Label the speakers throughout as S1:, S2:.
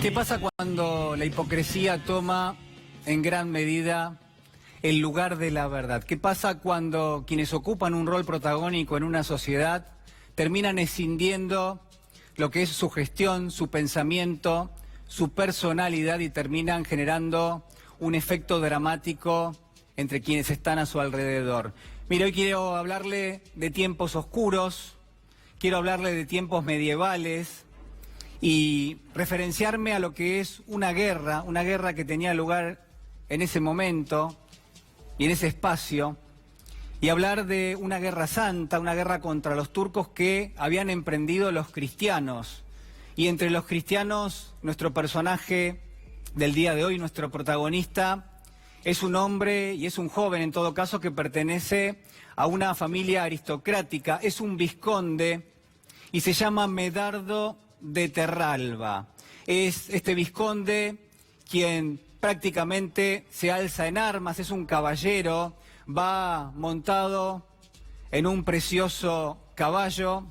S1: ¿Qué pasa cuando la hipocresía toma en gran medida el lugar de la verdad? ¿Qué pasa cuando quienes ocupan un rol protagónico en una sociedad terminan escindiendo lo que es su gestión, su pensamiento, su personalidad y terminan generando un efecto dramático entre quienes están a su alrededor? Mira, hoy quiero hablarle de tiempos oscuros, quiero hablarle de tiempos medievales y referenciarme a lo que es una guerra que tenía lugar en ese momento y en ese espacio, y hablar de una guerra santa, una guerra contra los turcos que habían emprendido los cristianos. Y entre los cristianos, nuestro personaje del día de hoy, nuestro protagonista, es un hombre y es un joven, en todo caso, que pertenece a una familia aristocrática, es un vizconde y se llama Medardo de Terralba. Es este vizconde quien prácticamente se alza en armas, es un caballero, va montado en un precioso caballo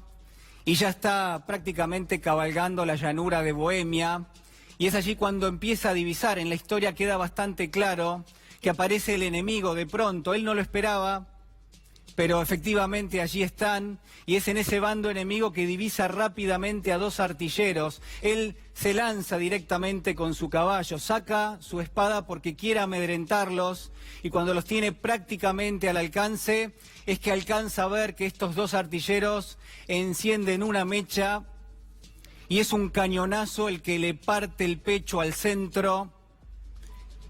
S1: y ya está prácticamente cabalgando la llanura de Bohemia, y es allí cuando empieza a divisar. En la historia queda bastante claro que aparece el enemigo de pronto, él no lo esperaba, pero efectivamente allí están, y es en ese bando enemigo que divisa rápidamente a dos artilleros. Él se lanza directamente con su caballo, saca su espada porque quiere amedrentarlos, y cuando los tiene prácticamente al alcance, es que alcanza a ver que estos dos artilleros encienden una mecha, y es un cañonazo el que le parte el pecho al centro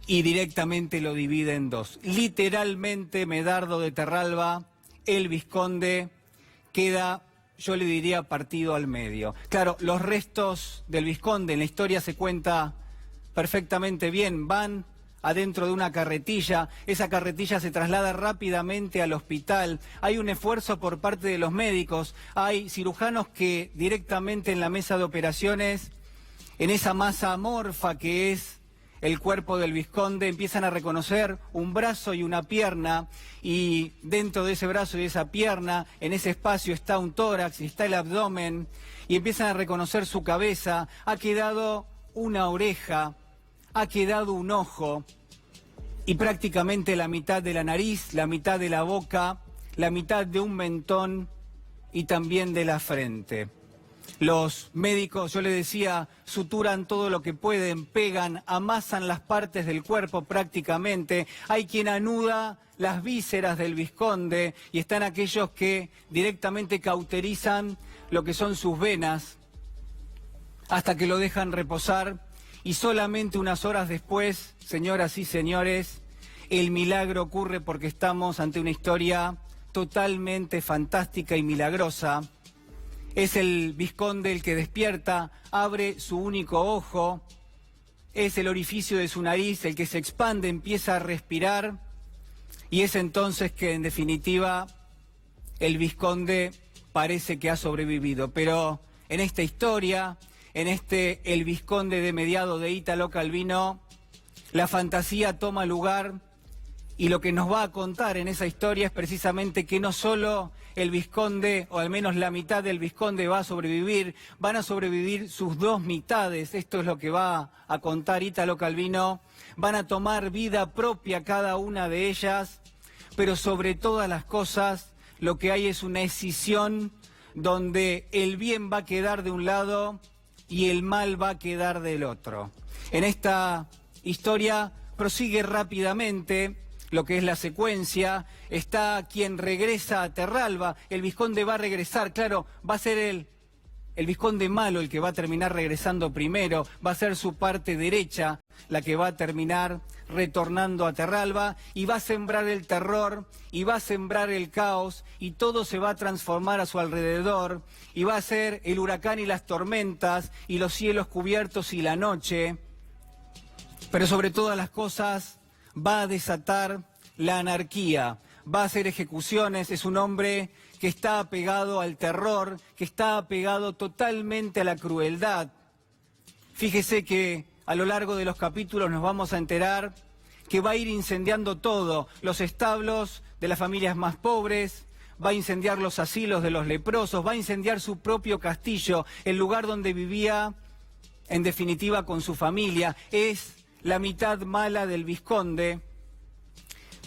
S1: y directamente lo divide en dos. Literalmente Medardo de Terralba, el vizconde, queda, yo le diría, partido al medio. Claro, los restos del vizconde en la historia se cuenta perfectamente bien, van adentro de una carretilla, esa carretilla se traslada rápidamente al hospital, hay un esfuerzo por parte de los médicos, hay cirujanos que directamente en la mesa de operaciones, en esa masa amorfa que es el cuerpo del vizconde, empiezan a reconocer un brazo y una pierna, y dentro de ese brazo y esa pierna, en ese espacio está un tórax y está el abdomen, y empiezan a reconocer su cabeza, ha quedado una oreja, ha quedado un ojo, y prácticamente la mitad de la nariz, la mitad de la boca, la mitad de un mentón y también de la frente. Los médicos, yo les decía, suturan todo lo que pueden, pegan, amasan las partes del cuerpo prácticamente. Hay quien anuda las vísceras del vizconde y están aquellos que directamente cauterizan lo que son sus venas hasta que lo dejan reposar, y solamente unas horas después, señoras y señores, el milagro ocurre, porque estamos ante una historia totalmente fantástica y milagrosa. Es el vizconde el que despierta, abre su único ojo, es el orificio de su nariz el que se expande, empieza a respirar, y es entonces que, en definitiva, el vizconde parece que ha sobrevivido. Pero en esta historia, en El vizconde de Mediado de Italo Calvino, la fantasía toma lugar, y lo que nos va a contar en esa historia es precisamente que no solo el vizconde, o al menos la mitad del vizconde, va a sobrevivir, van a sobrevivir sus dos mitades. Esto es lo que va a contar Italo Calvino. Van a tomar vida propia cada una de ellas, pero sobre todas las cosas lo que hay es una escisión donde el bien va a quedar de un lado y el mal va a quedar del otro. En esta historia prosigue rápidamente lo que es la secuencia. Está quien regresa a Terralba, el vizconde va a regresar, claro, va a ser el vizconde malo el que va a terminar regresando primero, va a ser su parte derecha la que va a terminar retornando a Terralba, y va a sembrar el terror, y va a sembrar el caos, y todo se va a transformar a su alrededor, y va a ser el huracán y las tormentas, y los cielos cubiertos y la noche, pero sobre todas las cosas va a desatar la anarquía, va a hacer ejecuciones. Es un hombre que está apegado al terror, que está apegado totalmente a la crueldad. Fíjese que a lo largo de los capítulos nos vamos a enterar que va a ir incendiando todo, los establos de las familias más pobres, va a incendiar los asilos de los leprosos, va a incendiar su propio castillo, el lugar donde vivía en definitiva con su familia, es la mitad mala del vizconde,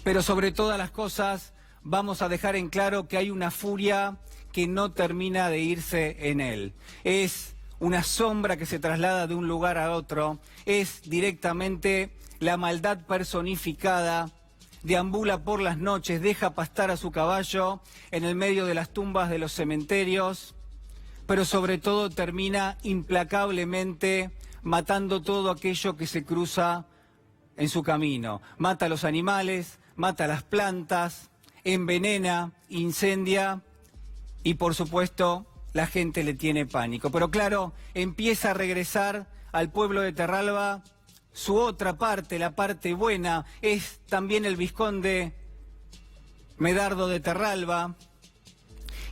S1: pero sobre todas las cosas vamos a dejar en claro que hay una furia que no termina de irse en él. Es una sombra que se traslada de un lugar a otro, es directamente la maldad personificada, deambula por las noches, deja pastar a su caballo en el medio de las tumbas de los cementerios, pero sobre todo termina implacablemente matando todo aquello que se cruza en su camino. Mata a los animales, mata a las plantas, envenena, incendia y por supuesto la gente le tiene pánico. Pero claro, empieza a regresar al pueblo de Terralba su otra parte, la parte buena, es también el vizconde Medardo de Terralba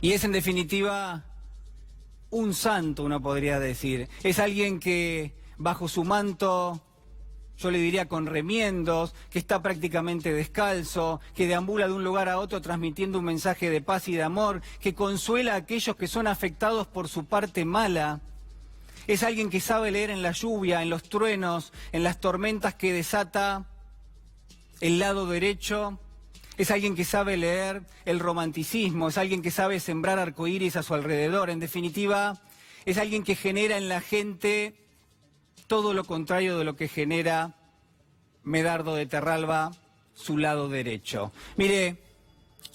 S1: y es en definitiva un santo, uno podría decir. Es alguien que bajo su manto, yo le diría con remiendos, que está prácticamente descalzo, que deambula de un lugar a otro transmitiendo un mensaje de paz y de amor, que consuela a aquellos que son afectados por su parte mala. Es alguien que sabe leer en la lluvia, en los truenos, en las tormentas que desata el lado derecho. Es alguien que sabe leer el romanticismo, es alguien que sabe sembrar arcoíris a su alrededor. En definitiva, es alguien que genera en la gente todo lo contrario de lo que genera Medardo de Terralba, su lado derecho. Mire,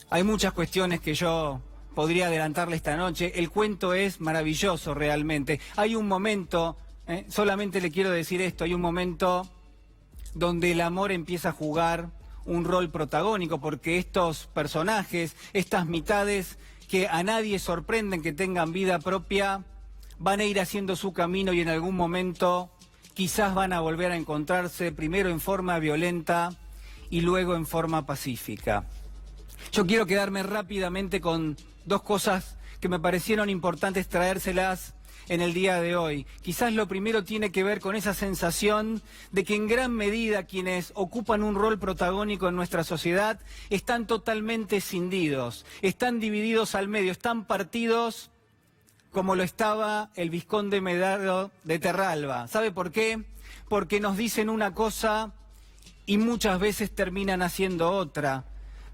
S1: hay muchas cuestiones que yo podría adelantarle esta noche. El cuento es maravilloso realmente. Hay un momento, solamente le quiero decir esto, hay un momento donde el amor empieza a jugar un rol protagónico, porque estos personajes, estas mitades que a nadie sorprenden que tengan vida propia, van a ir haciendo su camino y en algún momento quizás van a volver a encontrarse, primero en forma violenta y luego en forma pacífica. Yo quiero quedarme rápidamente con dos cosas que me parecieron importantes traérselas en el día de hoy. Quizás lo primero tiene que ver con esa sensación de que en gran medida quienes ocupan un rol protagónico en nuestra sociedad están totalmente escindidos, están divididos al medio, están partidos como lo estaba el vizconde Medardo de Terralba. ¿Sabe por qué? Porque nos dicen una cosa y muchas veces terminan haciendo otra,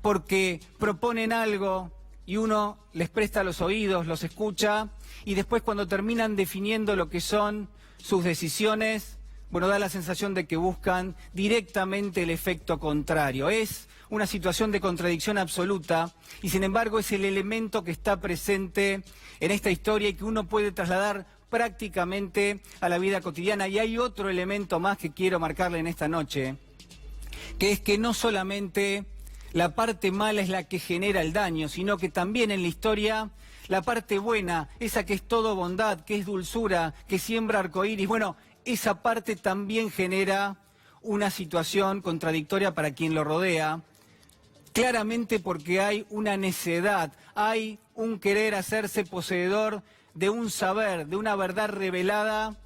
S1: porque proponen algo y uno les presta los oídos, los escucha, y después cuando terminan definiendo lo que son sus decisiones, bueno, da la sensación de que buscan directamente el efecto contrario. Es una situación de contradicción absoluta y sin embargo es el elemento que está presente en esta historia y que uno puede trasladar prácticamente a la vida cotidiana. Y hay otro elemento más que quiero marcarle en esta noche, que es que no solamente la parte mala es la que genera el daño, sino que también en la historia la parte buena, esa que es todo bondad, que es dulzura, que siembra arcoíris, bueno, esa parte también genera una situación contradictoria para quien lo rodea, claramente porque hay una necedad, hay un querer hacerse poseedor de un saber, de una verdad revelada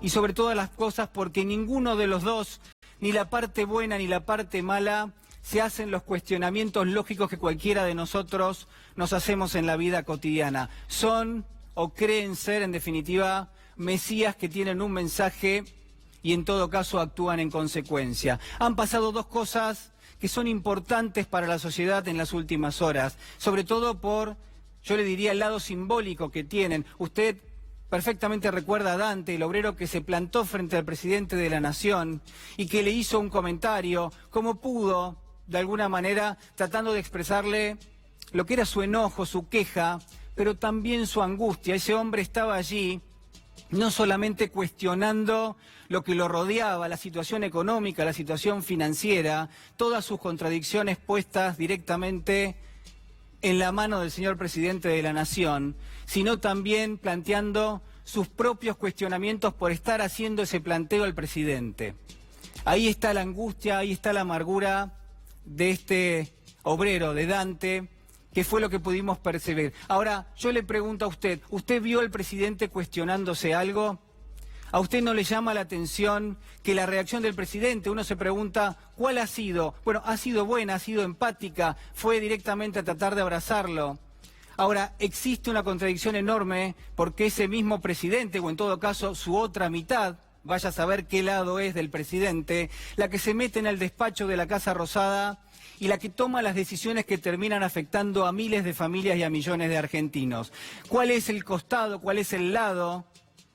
S1: y sobre todas las cosas porque ninguno de los dos, ni la parte buena ni la parte mala, se hacen los cuestionamientos lógicos que cualquiera de nosotros nos hacemos en la vida cotidiana. Son o creen ser, en definitiva, mesías que tienen un mensaje y en todo caso actúan en consecuencia. Han pasado dos cosas que son importantes para la sociedad en las últimas horas, sobre todo por, yo le diría, el lado simbólico que tienen. Usted perfectamente recuerda a Dante, el obrero que se plantó frente al presidente de la Nación y que le hizo un comentario, como pudo, de alguna manera, tratando de expresarle lo que era su enojo, su queja, pero también su angustia. Ese hombre estaba allí no solamente cuestionando lo que lo rodeaba, la situación económica, la situación financiera, todas sus contradicciones puestas directamente en la mano del señor presidente de la Nación, sino también planteando sus propios cuestionamientos por estar haciendo ese planteo al presidente. Ahí está la angustia, ahí está la amargura de este obrero, de Dante, que fue lo que pudimos percibir. Ahora, yo le pregunto a usted, ¿usted vio al presidente cuestionándose algo? ¿A usted no le llama la atención que la reacción del presidente, uno se pregunta, ¿cuál ha sido? Bueno, ha sido buena, ha sido empática, fue directamente a tratar de abrazarlo. Ahora, existe una contradicción enorme porque ese mismo presidente, o en todo caso su otra mitad, vaya a saber qué lado es del presidente, la que se mete en el despacho de la Casa Rosada y la que toma las decisiones que terminan afectando a miles de familias y a millones de argentinos. ¿Cuál es el costado, cuál es el lado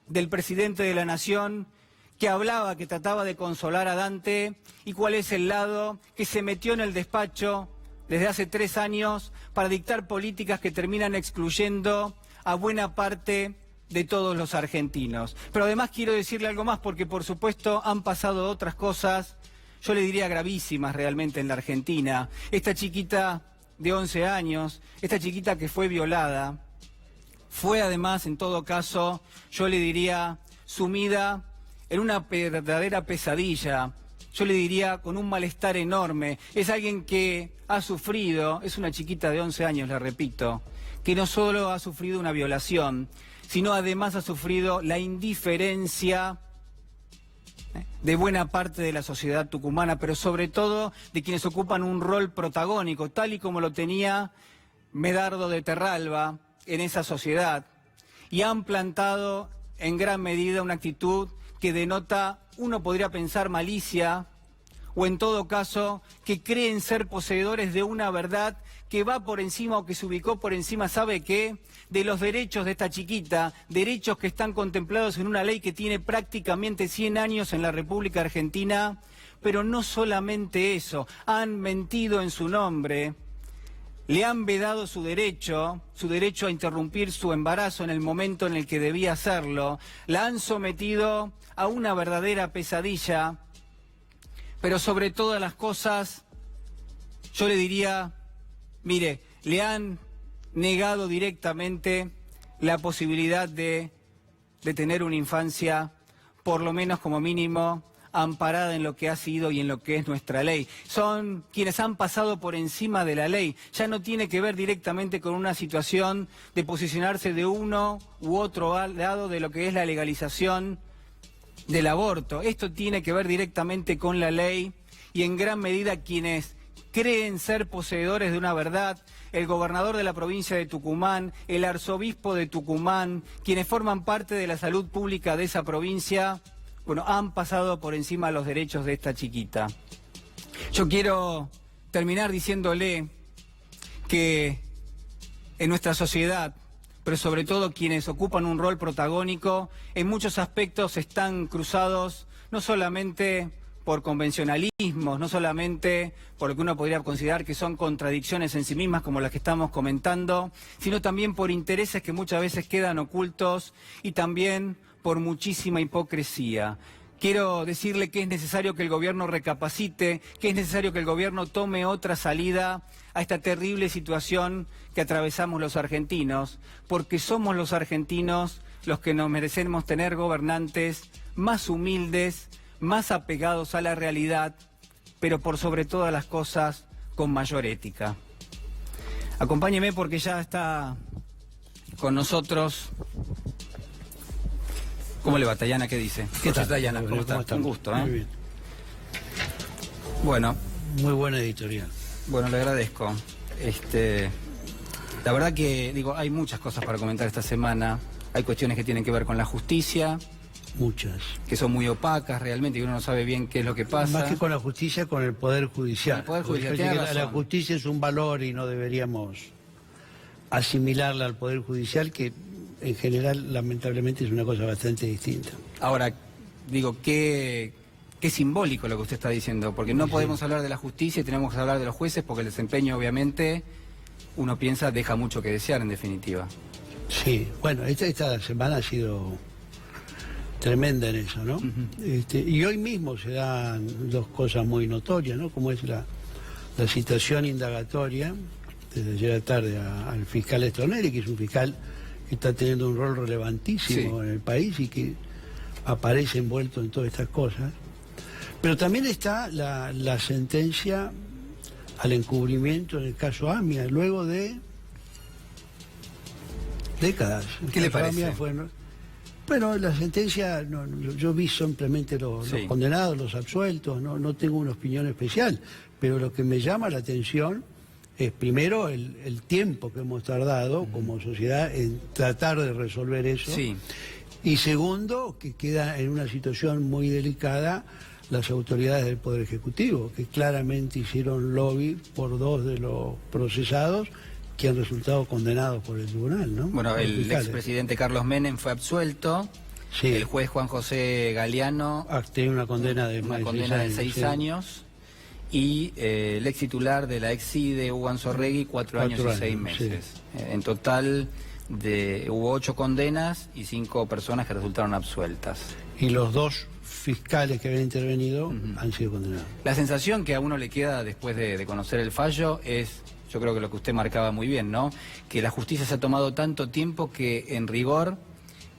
S1: del presidente de la Nación que hablaba, que trataba de consolar a Dante, y cuál es el lado que se metió en el despacho desde hace 3 años para dictar políticas que terminan excluyendo a buena parte de todos los argentinos? Pero además quiero decirle algo más, porque por supuesto han pasado otras cosas, yo le diría gravísimas realmente en la Argentina. Esta chiquita de 11 años, esta chiquita que fue violada, fue además, en todo caso, yo le diría, sumida en una verdadera pesadilla, yo le diría con un malestar enorme. Es alguien que ha sufrido, es una chiquita de 11 años, le repito, que no solo ha sufrido una violación, sino además ha sufrido la indiferencia de buena parte de la sociedad tucumana, pero sobre todo de quienes ocupan un rol protagónico, tal y como lo tenía Medardo de Terralba en esa sociedad, y han plantado en gran medida una actitud que denota, uno podría pensar, malicia, o en todo caso que creen ser poseedores de una verdad que va por encima, o que se ubicó por encima, ¿sabe qué?, de los derechos de esta chiquita, derechos que están contemplados en una ley que tiene prácticamente 100 años en la República Argentina. Pero no solamente eso, han mentido en su nombre, le han vedado su derecho a interrumpir su embarazo en el momento en el que debía hacerlo, la han sometido a una verdadera pesadilla, pero sobre todas las cosas, yo le diría, mire, le han negado directamente la posibilidad de tener una infancia, por lo menos como mínimo, amparada en lo que ha sido y en lo que es nuestra ley. Son quienes han pasado por encima de la ley. Ya no tiene que ver directamente con una situación de posicionarse de uno u otro lado de lo que es la legalización del aborto. Esto tiene que ver directamente con la ley, y en gran medida quienes creen ser poseedores de una verdad, el gobernador de la provincia de Tucumán, el arzobispo de Tucumán, quienes forman parte de la salud pública de esa provincia, bueno, han pasado por encima de los derechos de esta chiquita. Yo quiero terminar diciéndole que en nuestra sociedad, pero sobre todo quienes ocupan un rol protagónico, en muchos aspectos están cruzados no solamente por convencionalismos, no solamente por lo que uno podría considerar que son contradicciones en sí mismas como las que estamos comentando, sino también por intereses que muchas veces quedan ocultos, y también por muchísima hipocresía. Quiero decirle que es necesario que el gobierno recapacite, que es necesario que el gobierno tome otra salida a esta terrible situación que atravesamos los argentinos, porque somos los argentinos los que nos merecemos tener gobernantes más humildes, más apegados a la realidad, pero por sobre todas las cosas con mayor ética. Acompáñeme porque ya está con nosotros. ¿Cómo le va, Tayana? ¿Qué dice?
S2: ¿Qué tal,
S1: Tayana? ¿Cómo está?
S2: ¿Cómo
S1: Un gusto,
S2: Muy bien.
S1: Bueno.
S2: Muy buena editorial.
S1: Bueno, le agradezco. La verdad que, digo, hay muchas cosas para comentar esta semana. Hay cuestiones que tienen que ver con la justicia.
S2: Muchas.
S1: Que son muy opacas realmente, y uno no sabe bien qué es lo que pasa.
S2: Más que con la justicia, con el Poder Judicial.
S1: El Poder Judicial,
S2: tiene
S1: tiene razón.
S2: La justicia es un valor y no deberíamos asimilarla al Poder Judicial, que en general, lamentablemente, es una cosa bastante distinta.
S1: Ahora, digo, qué simbólico lo que usted está diciendo, porque no podemos hablar de la justicia y tenemos que hablar de los jueces, porque el desempeño, obviamente, uno piensa, deja mucho que desear, en definitiva.
S2: Sí, bueno, esta semana ha sido tremenda en eso, ¿no? Y hoy mismo se dan dos cosas muy notorias, ¿no? Como es la citación indagatoria, desde ayer a la tarde, al fiscal Stroneri, que es un fiscal que está teniendo un rol relevantísimo en el país y que aparece envuelto en todas estas cosas. Pero también está la sentencia al encubrimiento en el caso AMIA, luego de décadas.
S1: ¿Qué le parece?
S2: Bueno, la sentencia, yo vi simplemente los condenados, los absueltos, no tengo una opinión especial, pero lo que me llama la atención es primero el tiempo que hemos tardado como sociedad en tratar de resolver eso.
S1: Sí.
S2: Y segundo, que queda en una situación muy delicada las autoridades del Poder Ejecutivo, que claramente hicieron lobby por 2 de los procesados que han resultado condenados por el tribunal, ¿no?
S1: Bueno, el expresidente Carlos Menem fue absuelto.
S2: Sí.
S1: El juez Juan José Galeano
S2: tiene una condena de más
S1: de 6
S2: sí.
S1: años. Y el ex titular de la ex CIDE, Hugo Anzorregui, 4 años y 6 meses. Sí. En total hubo 8 condenas y 5 personas que resultaron absueltas.
S2: Y los 2 fiscales que habían intervenido han sido condenados.
S1: La sensación que a uno le queda después de conocer el fallo es, yo creo que lo que usted marcaba muy bien, ¿no? Que la justicia se ha tomado tanto tiempo que en rigor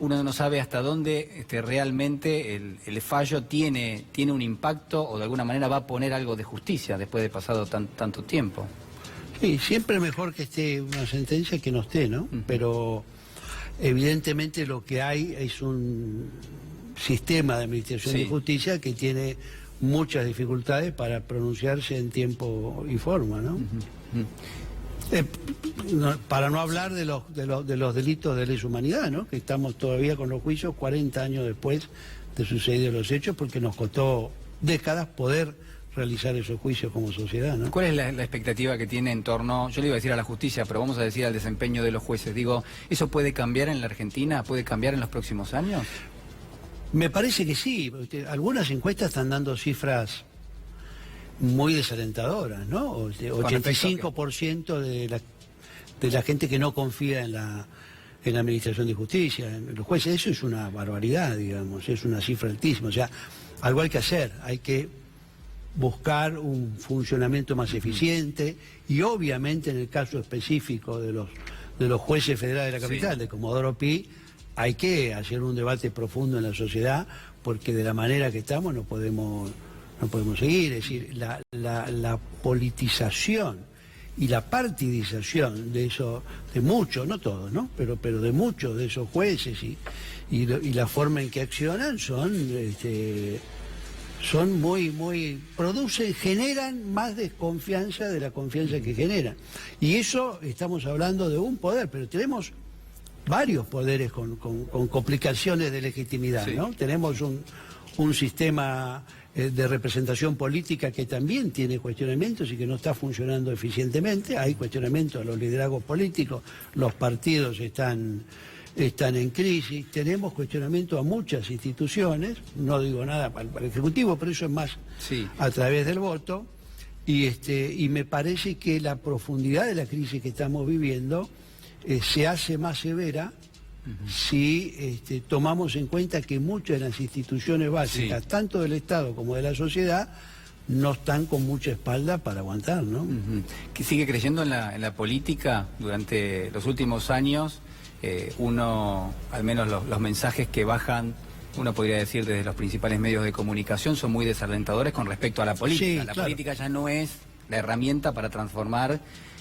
S1: uno no sabe hasta dónde realmente el fallo tiene un impacto o de alguna manera va a poner algo de justicia después de pasado tanto tiempo.
S2: Sí, siempre es mejor que esté una sentencia que no esté, ¿no? Pero evidentemente lo que hay es un sistema de administración de justicia que tiene muchas dificultades para pronunciarse en tiempo y forma, ¿no? Para no hablar de los delitos de lesa humanidad, ¿no? Que estamos todavía con los juicios 40 años después de sucedidos los hechos, porque nos costó décadas poder realizar esos juicios como sociedad, ¿no?
S1: ¿Cuál es la expectativa que tiene en torno, yo le iba a decir a la justicia, pero vamos a decir al desempeño de los jueces? Digo, ¿eso puede cambiar en la Argentina? ¿Puede cambiar en los próximos años?
S2: Me parece que sí. Algunas encuestas están dando cifras muy desalentadoras, ¿no? 85% de la gente que no confía en la administración de justicia, en los jueces. Eso es una barbaridad, digamos, es una cifra altísima. O sea, algo hay que hacer, hay que buscar un funcionamiento más eficiente y obviamente en el caso específico de los jueces federales de la capital, de Comodoro Pi, hay que hacer un debate profundo en la sociedad, porque de la manera que estamos no podemos seguir. Es decir, la politización y la partidización de eso, de muchos, no todos, ¿no? Pero de muchos de esos jueces y la forma en que accionan son muy generan más desconfianza de la confianza que generan. Y eso estamos hablando de un poder, pero tenemos varios poderes con complicaciones de legitimidad, ¿no? Tenemos un sistema de representación política que también tiene cuestionamientos y que no está funcionando eficientemente. Hay cuestionamientos a los liderazgos políticos, los partidos están en crisis, tenemos cuestionamiento a muchas instituciones, no digo nada para el Ejecutivo, pero eso es más a través del voto, y me parece que la profundidad de la crisis que estamos viviendo se hace más severa si tomamos en cuenta que muchas de las instituciones básicas, tanto del Estado como de la sociedad, no están con mucha espalda para aguantar, ¿no?
S1: ¿Que sigue creyendo en la política? Durante los últimos años, uno, al menos los mensajes que bajan, uno podría decir desde los principales medios de comunicación, son muy desalentadores con respecto a la política. La política ya no es la herramienta para transformar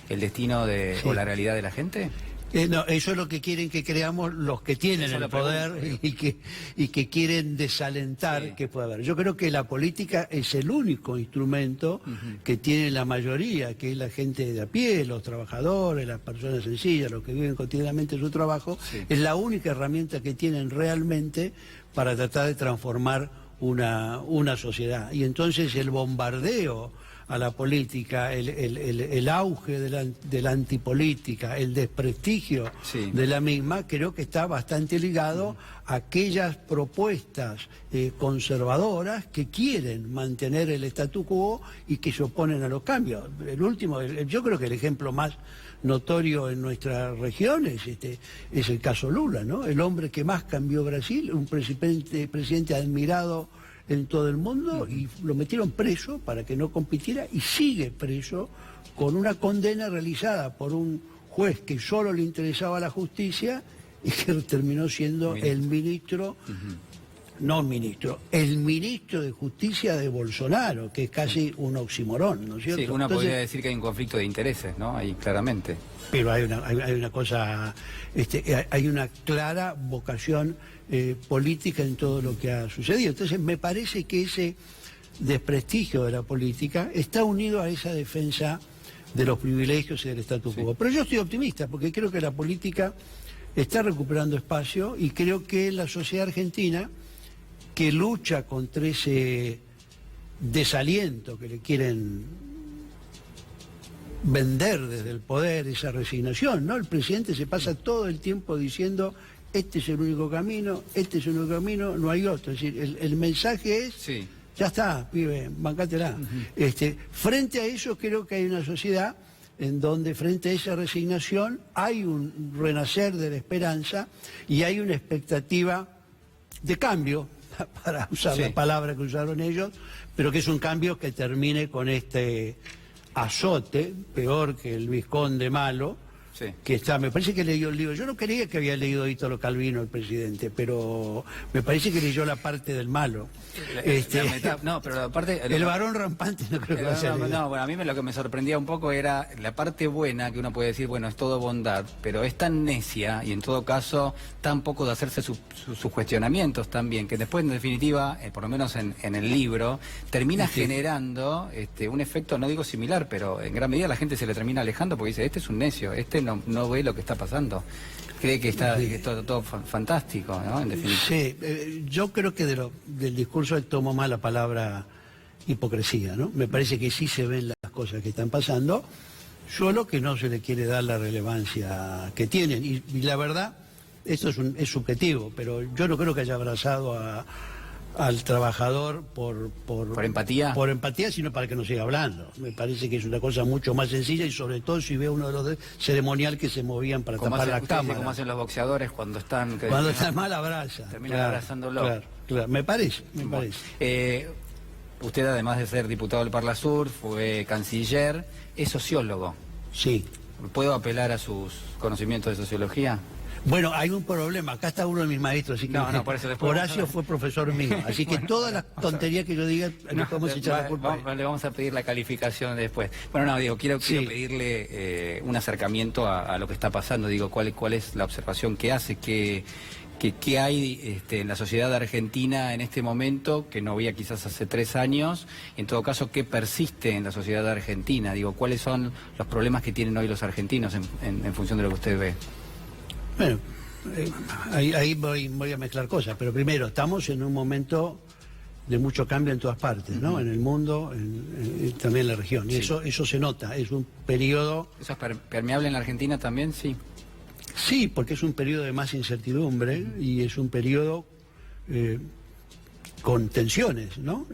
S1: el destino o la realidad de la gente.
S2: No, eso es lo que quieren que creamos los que tienen el poder y que quieren desalentar que pueda haber. Yo creo que la política es el único instrumento que tiene la mayoría, que es la gente de a pie, los trabajadores, las personas sencillas, los que viven cotidianamente su trabajo. Es la única herramienta que tienen realmente para tratar de transformar una sociedad. Y entonces el bombardeo a la política, el auge de la antipolítica, el desprestigio de la misma, creo que está bastante ligado a aquellas propuestas conservadoras que quieren mantener el statu quo y que se oponen a los cambios. Yo creo que el ejemplo más notorio en nuestra región es el caso Lula, ¿no? El hombre que más cambió Brasil, un presidente admirado en todo el mundo, y lo metieron preso para que no compitiera y sigue preso con una condena realizada por un juez que solo le interesaba la justicia y que terminó siendo el ministro, el ministro de Justicia de Bolsonaro, que es casi un oximorón, ¿no es cierto?
S1: Sí, uno podría decir que hay un conflicto de intereses, ¿no? Ahí claramente.
S2: Pero hay una cosa, hay una clara vocación política en todo lo que ha sucedido. Entonces me parece que ese desprestigio de la política está unido a esa defensa de los privilegios y del status quo. Pero yo estoy optimista porque creo que la política está recuperando espacio y creo que la sociedad argentina, que lucha contra ese desaliento que le quieren vender desde el poder, esa resignación, ¿no? El presidente se pasa todo el tiempo diciendo: este es el único camino, este es el único camino, no hay otro. Es decir, el mensaje es,
S1: Sí.
S2: ya está, pibe, bancátela. Frente a eso creo que hay una sociedad en donde frente a esa resignación hay un renacer de la esperanza y hay una expectativa de cambio, para usar la palabra que usaron ellos, pero que es un cambio que termine con este azote, peor que el vizconde malo,
S1: Sí.
S2: que está, me parece que leyó el libro. Yo no creía que había leído Ítalo Calvino, el presidente, pero me parece que leyó la parte del malo.
S1: No, pero la parte...
S2: El varón rampante no creo que va a ser.
S1: No, bueno, a mí lo que me sorprendía un poco era la parte buena, que uno puede decir, bueno, es todo bondad, pero es tan necia y en todo caso tan poco de hacerse sus cuestionamientos también, que después en definitiva, por lo menos en el libro, termina generando un efecto, no digo similar, pero en gran medida la gente se le termina alejando porque dice: este es un necio, este no ve lo que está pasando. Cree que que es todo fantástico, ¿no? En definitiva.
S2: Sí, yo creo que del discurso él tomó más la palabra hipocresía, ¿no? Me parece que sí se ven las cosas que están pasando, solo que no se le quiere dar la relevancia que tienen. Y la verdad, esto es subjetivo, pero yo no creo que haya abrazado al trabajador por
S1: empatía.
S2: Por empatía, sino para que no siga hablando. Me parece que es una cosa mucho más sencilla y sobre todo si ve uno de los ceremonial que se movían para tapar la cámara.
S1: Como hacen los boxeadores cuando están...
S2: Cuando están mal abraza.
S1: Terminan abrazándolo.
S2: Claro, me parece.
S1: Usted, además de ser diputado del Parlasur, fue canciller, es sociólogo.
S2: Sí.
S1: ¿Puedo apelar a sus conocimientos de sociología?
S2: Bueno, hay un problema. Acá está uno de mis maestros, así que
S1: por eso después
S2: Horacio fue profesor mío. Así que todas las tonterías que yo diga, no podemos echar la culpa.
S1: Le vamos a pedir la calificación después. Bueno, quiero pedirle un acercamiento a lo que está pasando. Digo, ¿cuál es la observación que hace? ¿Qué hay en la sociedad argentina en este momento que no había quizás hace 3 años? En todo caso, ¿qué persiste en la sociedad argentina? Digo, ¿cuáles son los problemas que tienen hoy los argentinos en función de lo que usted ve?
S2: Bueno, ahí voy a mezclar cosas, pero primero, estamos en un momento de mucho cambio en todas partes, ¿no? En el mundo, también en la región, y eso se nota, es un periodo...
S1: ¿Eso es permeable en la Argentina también? Sí.
S2: Sí, porque es un periodo de más incertidumbre y es un periodo con tensiones, ¿no?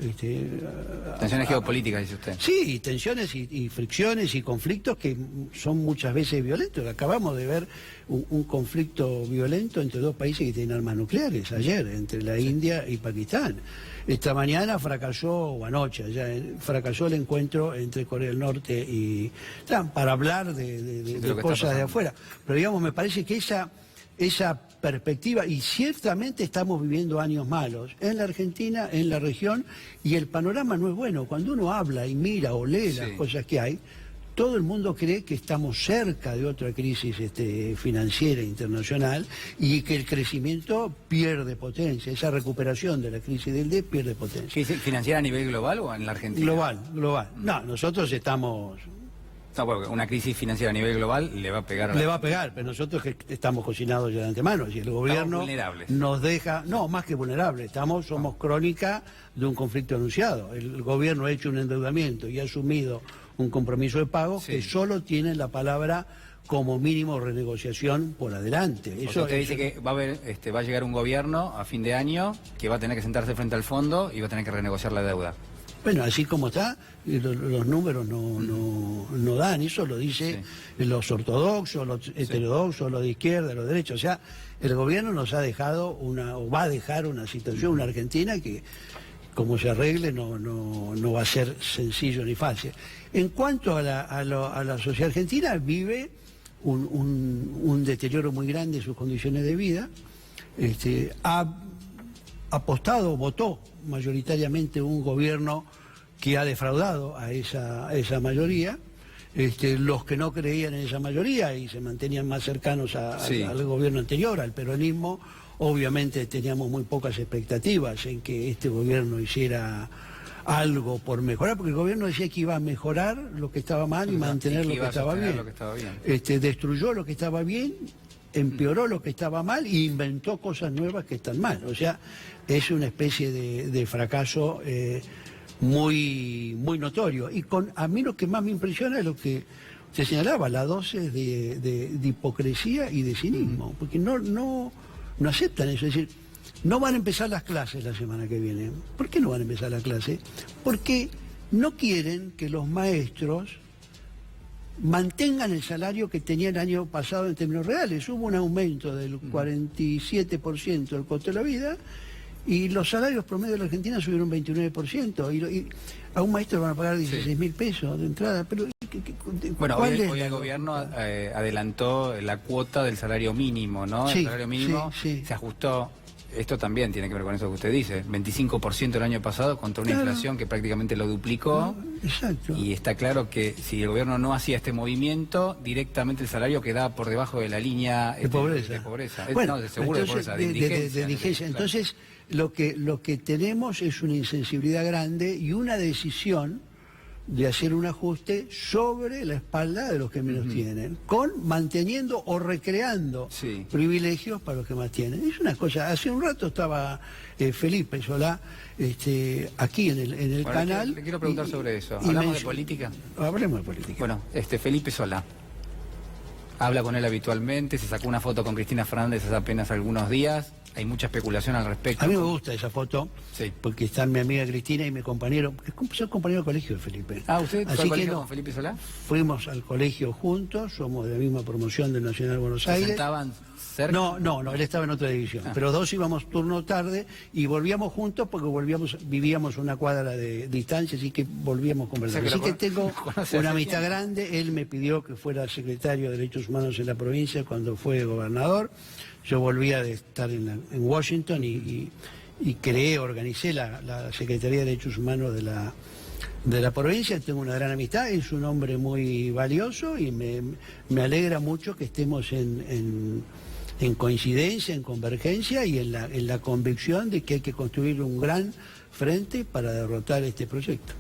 S1: Tensiones geopolíticas, dice usted.
S2: Sí, tensiones y fricciones y conflictos que son muchas veces violentos. Acabamos de ver un conflicto violento entre 2 países que tienen armas nucleares ayer, entre la India y Pakistán. Esta mañana fracasó, o anoche, fracasó el encuentro entre Corea del Norte y Trump para hablar de cosas de afuera. Pero digamos, me parece que esa perspectiva, y ciertamente estamos viviendo años malos en la Argentina, en la región, y el panorama no es bueno. Cuando uno habla y mira o lee las cosas que hay, todo el mundo cree que estamos cerca de otra crisis financiera internacional y que el crecimiento pierde potencia, esa recuperación de la crisis del DEP pierde potencia.
S1: ¿Crisis financiera a nivel global o en la Argentina?
S2: Global. No, nosotros estamos...
S1: No, porque una crisis financiera a nivel global le va a pegar...
S2: Le va a pegar, pero nosotros que estamos cocinados ya de antemano. Y el gobierno nos deja... No, más que vulnerables, somos crónica de un conflicto anunciado. El gobierno ha hecho un endeudamiento y ha asumido un compromiso de pago que solo tiene la palabra como mínimo renegociación por adelante.
S1: Usted dice que va a llegar un gobierno a fin de año que va a tener que sentarse frente al fondo y va a tener que renegociar la deuda.
S2: Bueno, así como está, los números no dan, eso lo dicen los ortodoxos, los heterodoxos, los de izquierda, los de derecha. O sea, el gobierno nos ha dejado o va a dejar una situación, una Argentina que, como se arregle, no va a ser sencillo ni fácil. En cuanto a la sociedad argentina, vive un deterioro muy grande de sus condiciones de vida. Ha apostado, votó mayoritariamente un gobierno que ha defraudado a esa mayoría. Los que no creían en esa mayoría y se mantenían más cercanos al gobierno anterior, al peronismo, obviamente teníamos muy pocas expectativas en que este gobierno hiciera algo por mejorar, porque el gobierno decía que iba a mejorar lo que estaba mal y mantener lo que estaba bien. Destruyó lo que estaba bien, empeoró lo que estaba mal e inventó cosas nuevas que están mal. O sea, es una especie de fracaso muy notorio. Y a mí lo que más me impresiona es lo que se señalaba, la dosis de hipocresía y de cinismo, porque no aceptan eso. Es decir, no van a empezar las clases la semana que viene. ¿Por qué no van a empezar las clases? Porque no quieren que los maestros mantengan el salario que tenían el año pasado en términos reales. Hubo un aumento del 47% del costo de la vida y los salarios promedio de la Argentina subieron 29%. Y a un maestro van a pagar 16.000 pesos de entrada. Pero,
S1: bueno, hoy el gobierno adelantó la cuota del salario mínimo, ¿no?
S2: Sí,
S1: el salario mínimo se ajustó. Esto también tiene que ver con eso que usted dice, 25% el año pasado contra una inflación que prácticamente lo duplicó.
S2: Exacto.
S1: Y está claro que si el gobierno no hacía este movimiento, directamente el salario quedaba por debajo de la línea
S2: de pobreza.
S1: Bueno, no, de seguro
S2: entonces,
S1: de pobreza, de indigencia.
S2: Entonces, lo que tenemos es una insensibilidad grande y una decisión de hacer un ajuste sobre la espalda de los que menos tienen, manteniendo o recreando privilegios para los que más tienen. Es una cosa, hace un rato estaba Felipe Solá aquí en el canal.
S1: Le quiero preguntar sobre eso. ¿Hablamos de política?
S2: Hablemos de política.
S1: Bueno, Felipe Solá. Habla con él habitualmente, se sacó una foto con Cristina Fernández hace apenas algunos días. Hay mucha especulación al respecto.
S2: A mí me gusta esa foto, porque está mi amiga Cristina y mi compañero, soy compañero de colegio de Felipe.
S1: Ah, ¿usted fue al colegio con Felipe Solá?
S2: Fuimos al colegio juntos, somos de la misma promoción del Nacional de Buenos Aires.
S1: ¿Se sentaban cerca?
S2: No, él estaba en otra división, pero dos íbamos turno tarde y volvíamos juntos porque vivíamos una cuadra de distancia, así que volvíamos a conversar. Así que tengo una amistad grande. Él me pidió que fuera secretario de Derechos Humanos en la provincia cuando fue gobernador. Yo volvía de estar en Washington y organicé la Secretaría de Derechos Humanos de la provincia. Tengo una gran amistad, es un hombre muy valioso y me alegra mucho que estemos en coincidencia, en convergencia y en la convicción de que hay que construir un gran frente para derrotar este proyecto.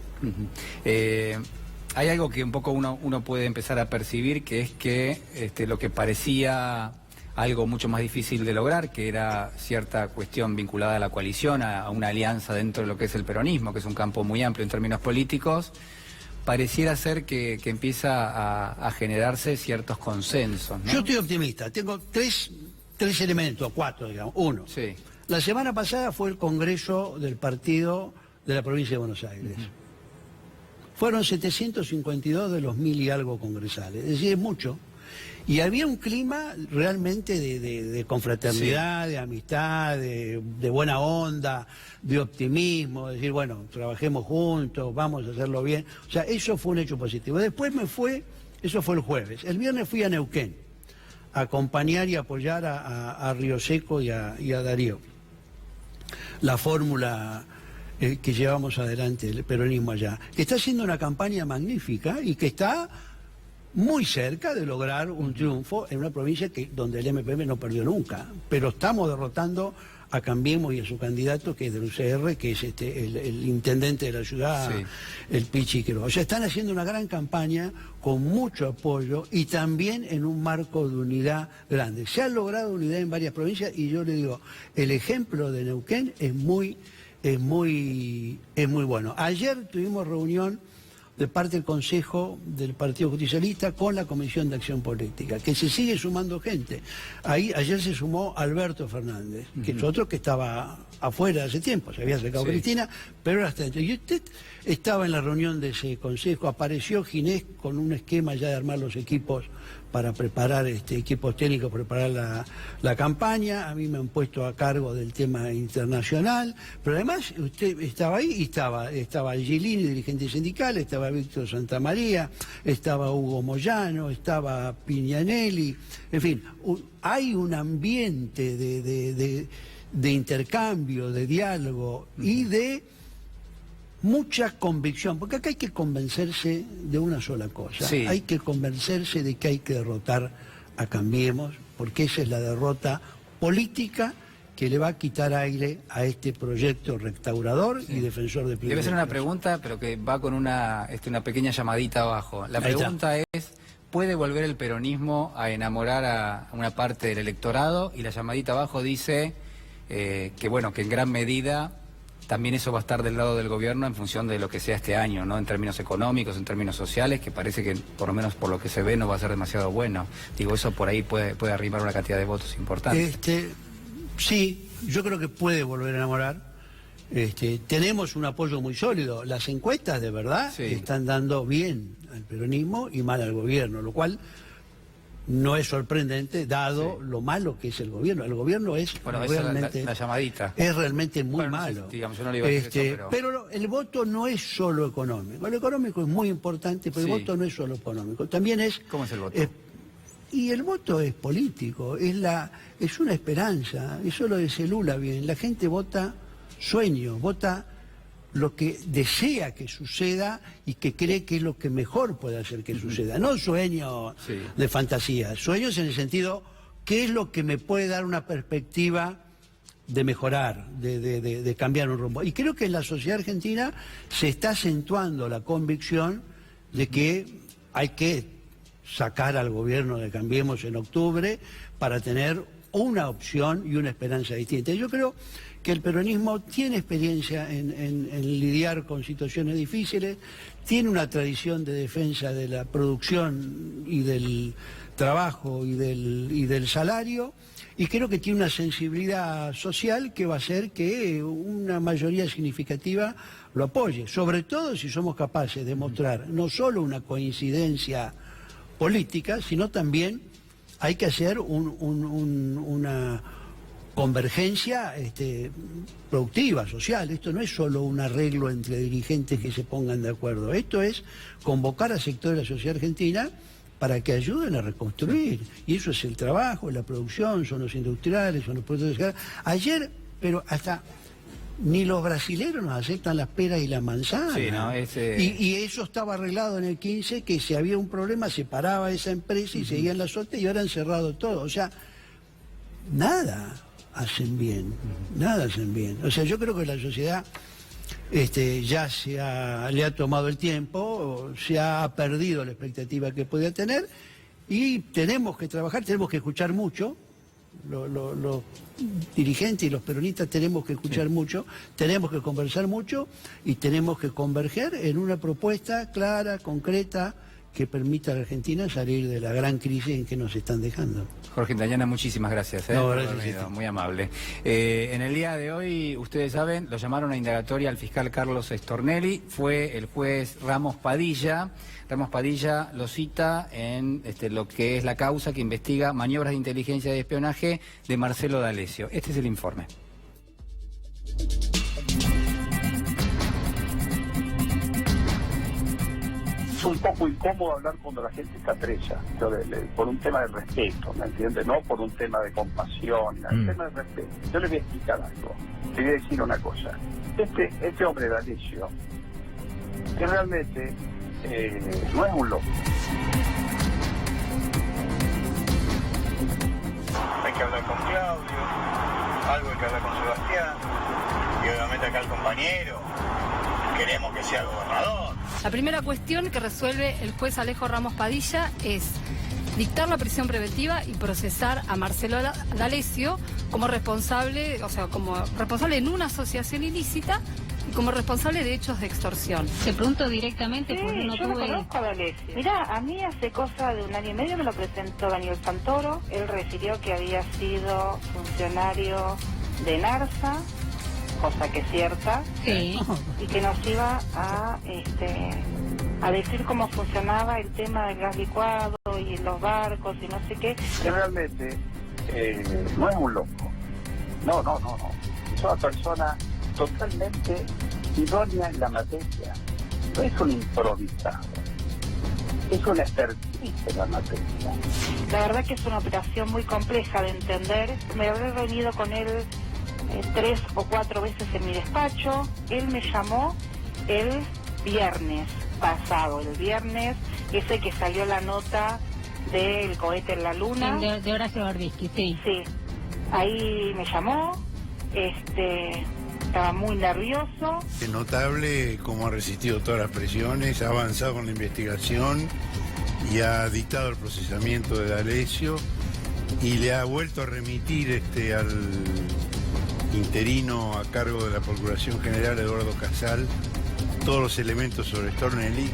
S1: Hay algo que un poco uno puede empezar a percibir, que es que lo que parecía algo mucho más difícil de lograr, que era cierta cuestión vinculada a la coalición, a una alianza dentro de lo que es el peronismo, que es un campo muy amplio en términos políticos, pareciera ser que empieza a generarse ciertos consensos, ¿no?
S2: Yo estoy optimista, tengo tres elementos, cuatro, digamos. Uno, la semana pasada fue el Congreso del Partido de la Provincia de Buenos Aires. Fueron 752 de los 1000 y algo congresales, es decir, es mucho. Y había un clima realmente de confraternidad, de amistad, de buena onda, de optimismo, de decir, bueno, trabajemos juntos, vamos a hacerlo bien. O sea, eso fue un hecho positivo. Después eso fue el jueves. El viernes fui a Neuquén a acompañar y apoyar a Río Seco y a Darío. La fórmula que llevamos adelante, el peronismo allá, que está haciendo una campaña magnífica y que está muy cerca de lograr un triunfo en una provincia donde el MPM no perdió nunca, pero estamos derrotando a Cambiemos y a su candidato, que es del UCR, que es el intendente de la ciudad, el Pichi Quiroga. O sea, están haciendo una gran campaña con mucho apoyo y también en un marco de unidad grande. Se ha logrado unidad en varias provincias y yo le digo, el ejemplo de Neuquén es muy bueno. Ayer tuvimos reunión de parte del Consejo del Partido Justicialista con la Comisión de Acción Política, que se sigue sumando gente. Ayer se sumó Alberto Fernández, que es otro que estaba afuera hace tiempo, se había acercado Cristina, pero ahora está dentro. Y usted estaba en la reunión de ese Consejo, apareció Ginés con un esquema ya de armar los equipos para preparar equipos técnicos, preparar la campaña. A mí me han puesto a cargo del tema internacional, pero además usted estaba ahí y estaba Gilini, dirigente sindical, estaba Víctor Santamaría, estaba Hugo Moyano, estaba Piñanelli, en fin, hay un ambiente de intercambio, de diálogo y de mucha convicción, porque acá hay que convencerse de una sola cosa, hay que convencerse de que hay que derrotar a Cambiemos, porque esa es la derrota política que le va a quitar aire a este proyecto restaurador y defensor de
S1: Debe
S2: privilegios.
S1: ser una pregunta, pero que va con una pequeña llamadita abajo. La
S2: Ahí está.
S1: pregunta es, ¿puede volver el peronismo a enamorar a una parte del electorado? Y la llamadita abajo dice que bueno, que en gran medida también eso va a estar del lado del gobierno en función de lo que sea este año, ¿no? En términos económicos, en términos sociales, que parece que por lo menos por lo que se ve no va a ser demasiado bueno. Digo, eso por ahí puede arrimar una cantidad de votos importante.
S2: Sí, yo creo que puede volver a enamorar. Tenemos un apoyo muy sólido. Las encuestas de verdad están dando bien al peronismo y mal al gobierno, lo cual no es sorprendente dado lo malo que es el gobierno. El gobierno es realmente
S1: la llamadita.
S2: Es realmente muy
S1: Bueno,
S2: malo.
S1: No sé, digamos, yo no le iba a decir eso,
S2: pero el voto no es solo económico. El económico es muy importante, pero el voto no es solo económico. También es.
S1: ¿Cómo es el voto?
S2: Y el voto es político, es una esperanza. Eso lo dice Lula bien. La gente vota sueños, vota lo que desea que suceda y que cree que es lo que mejor puede hacer que suceda. No sueños de fantasía, sueños en el sentido, ¿qué es lo que me puede dar una perspectiva de mejorar, de cambiar un rumbo? Y creo que en la sociedad argentina se está acentuando la convicción de que hay que sacar al gobierno de Cambiemos en octubre para tener una opción y una esperanza distinta. Yo creo que el peronismo tiene experiencia en lidiar con situaciones difíciles, tiene una tradición de defensa de la producción y del trabajo y del salario, y creo que tiene una sensibilidad social que va a hacer que una mayoría significativa lo apoye, sobre todo si somos capaces de mostrar no solo una coincidencia política, sino también hay que hacer una convergencia productiva, social. Esto no es solo un arreglo entre dirigentes que se pongan de acuerdo. Esto es convocar a sectores de la sociedad argentina para que ayuden a reconstruir. Y eso es el trabajo, la producción, son los industriales, son los productores. Ayer, pero hasta ni los brasileros nos aceptan las peras y las manzanas.
S1: Sí, ¿no?
S2: Y eso estaba arreglado en el 15, que si había un problema se paraba esa empresa y seguían las otras y ahora han cerrado todo. O sea, nada hacen bien, nada hacen bien. O sea, yo creo que la sociedad ya le ha tomado el tiempo, se ha perdido la expectativa que podía tener y tenemos que trabajar, tenemos que escuchar mucho. Los dirigentes y los peronistas tenemos que escuchar mucho, tenemos que conversar mucho y tenemos que converger en una propuesta clara, concreta, que permita a la Argentina salir de la gran crisis en que nos están dejando.
S1: Jorge Intañana, muchísimas gracias.
S2: No, gracias.
S1: Muy amable. En el día de hoy, ustedes saben, lo llamaron a indagatoria al fiscal Carlos Stornelli, fue el juez Ramos Padilla. Ramos Padilla lo cita en lo que es la causa que investiga maniobras de inteligencia y de espionaje de Marcelo D'Alessio. Este es el informe.
S3: Es un poco incómodo hablar cuando la gente está presa, por un tema de respeto, ¿me entiende? No por un tema de compasión, un tema de respeto. Yo le voy a explicar algo, le voy a decir una cosa. Este hombre D'Alessio, que realmente no es un loco.
S4: Hay que hablar con Claudio, algo hay que hablar con Sebastián, y obviamente acá el compañero, queremos que sea gobernador.
S5: La primera cuestión que resuelve el juez Alejo Ramos Padilla es dictar la prisión preventiva y procesar a Marcelo D'Alessio como responsable, o sea, como responsable en una asociación ilícita y como responsable de hechos de extorsión.
S6: Se preguntó directamente porque no
S7: yo lo
S6: tuve...
S7: conozco a D'Alessio. Mirá, a mí hace cosa de 1 año y medio me lo presentó Daniel Santoro. Él refirió que había sido funcionario de NARSA, cosa que es cierta,
S6: Sí.
S7: y que nos iba a decir cómo funcionaba el tema del gas licuado y los barcos y no sé qué.
S3: Que realmente no es un loco. No. Es una persona totalmente idónea en la materia. No es un improvisado. Es una expertise en la materia.
S7: La verdad que es una operación muy compleja de entender. Me habré reunido con él 3 o 4 veces en mi despacho. Él me llamó el viernes pasado, el viernes ese que salió la nota del cohete en la luna.
S6: De Horacio Barbisky, sí.
S7: Sí, ahí me llamó, Estaba muy nervioso.
S2: Es notable cómo ha resistido todas las presiones, ha avanzado con la investigación y ha dictado el procesamiento de D'Alessio y le ha vuelto a remitir al interino a cargo de la Procuración General, Eduardo Casal, todos los elementos sobre Stornelli,